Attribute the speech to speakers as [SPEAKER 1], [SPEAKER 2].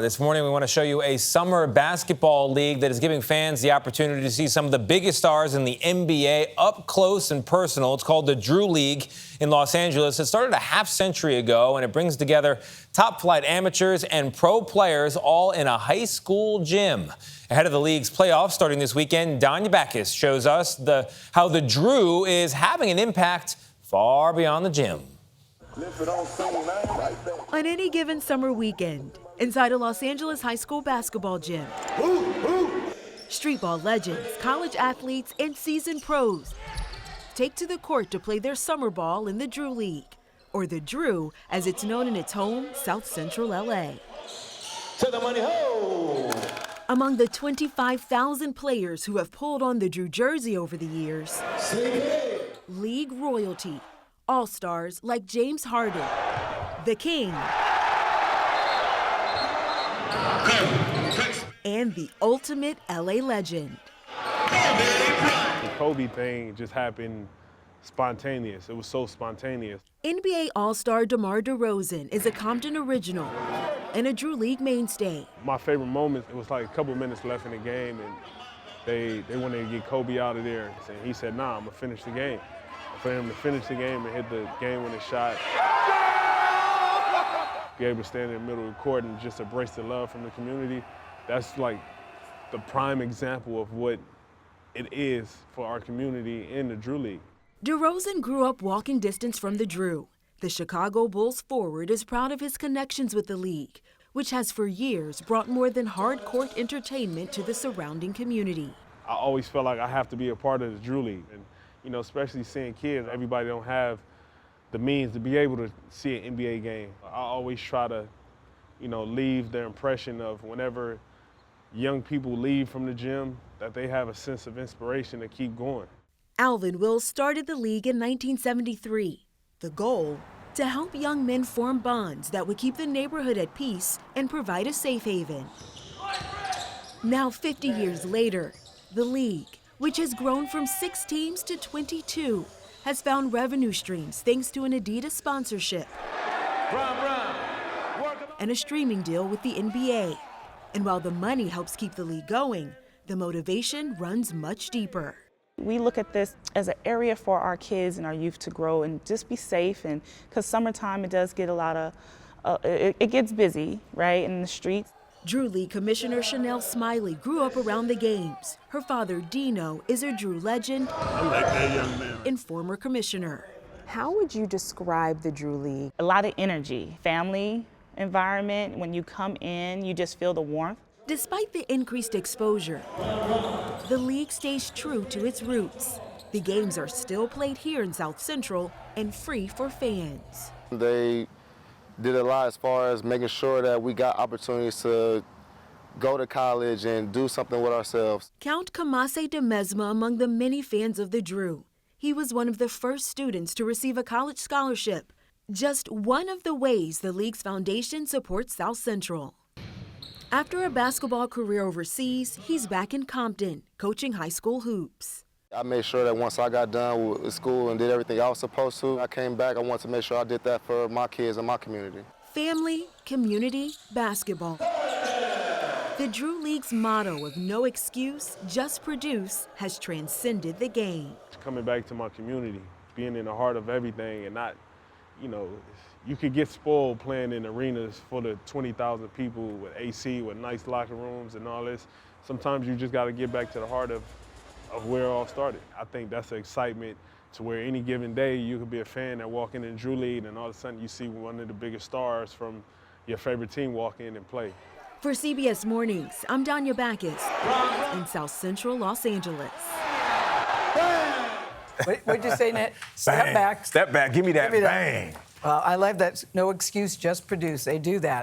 [SPEAKER 1] This morning, we want to show you a summer basketball league that is giving fans the opportunity to see some of the biggest stars in the NBA up close and personal. It's called the Drew League in Los Angeles. It started a half-century ago, and it brings together top-flight amateurs and pro players all in a high school gym. Ahead of the league's playoffs starting this weekend, Danya Bacchus shows us how the Drew is having an impact far beyond the gym.
[SPEAKER 2] On any given summer weekend, inside a Los Angeles high school basketball gym, street ball legends, college athletes, and seasoned pros take to the court to play their summer ball in the Drew League, or the Drew as it's known in its home, South Central L.A.
[SPEAKER 3] To the money hole!
[SPEAKER 2] Among the 25,000 players who have pulled on the Drew jersey over the years, league royalty, all-stars like James Harden, the King, and the ultimate LA legend.
[SPEAKER 4] The Kobe thing just happened spontaneous. It was so spontaneous.
[SPEAKER 2] NBA All-Star DeMar DeRozan is a Compton original and a Drew League mainstay.
[SPEAKER 4] My favorite moment, it was like a couple minutes left in the game, and they wanted to get Kobe out of there. And he said, nah, I'm going to finish the game. For him to finish the game and hit the game-winning shot, be able to stand in the middle of the court and just embrace the love from the community, that's like the prime example of what it is for our community in the Drew League.
[SPEAKER 2] DeRozan grew up walking distance from the Drew. The Chicago Bulls forward is proud of his connections with the league, which has for years brought more than hard court entertainment to the surrounding community.
[SPEAKER 4] I always felt like I have to be a part of the Drew League. And, you know, especially seeing kids, everybody don't have the means to be able to see an NBA game. I always try to, you know, leave the impression of whenever young people leave from the gym, that they have a sense of inspiration to keep going.
[SPEAKER 2] Alvin Wills started the league in 1973. The goal, to help young men form bonds that would keep the neighborhood at peace and provide a safe haven. Now, 50 years later, the league, which has grown from 6 teams to 22, has found revenue streams thanks to an Adidas sponsorship and a streaming deal with the NBA. And while the money helps keep the league going, the motivation runs much deeper.
[SPEAKER 5] We look at this as an area for our kids and our youth to grow and just be safe, and because summertime it does get a lot of, it gets busy, right, in the streets.
[SPEAKER 2] Drew League Commissioner Chanel Smiley grew up around the games. Her father, Dino, is a Drew legend and former commissioner.
[SPEAKER 6] How would you describe the Drew League?
[SPEAKER 5] A lot of energy, family environment. When you come in, you just feel the warmth.
[SPEAKER 2] Despite the increased exposure, the league stays true to its roots. The games are still played here in South Central and free for fans.
[SPEAKER 7] They did a lot as far as making sure that we got opportunities to go to college and do something with ourselves.
[SPEAKER 2] Count Kamase de Mesma among the many fans of the Drew. He was one of the first students to receive a college scholarship, just one of the ways the league's foundation supports South Central. After a basketball career overseas, he's back in Compton, coaching high school hoops.
[SPEAKER 7] I made sure that once I got done with school and did everything I was supposed to, I came back, I wanted to make sure I did that for my kids and my community.
[SPEAKER 2] Family, community, basketball. The Drew League's motto of no excuse, just produce has transcended the game.
[SPEAKER 4] Coming back to my community, being in the heart of everything and not, you know, you could get spoiled playing in arenas full of 20,000 people with AC, with nice locker rooms and all this. Sometimes you just got to get back to the heart of where it all started. I think that's the excitement to where any given day you could be a fan that walk in Drew League and all of a sudden you see one of the biggest stars from your favorite team walk in and play.
[SPEAKER 2] For CBS Mornings, I'm Danya Bacchus in South Central Los Angeles.
[SPEAKER 8] What'd you say, Nate?
[SPEAKER 3] Step back. Step back. Give me that bang.
[SPEAKER 8] Well, I love that. No excuse, just produce. They do that.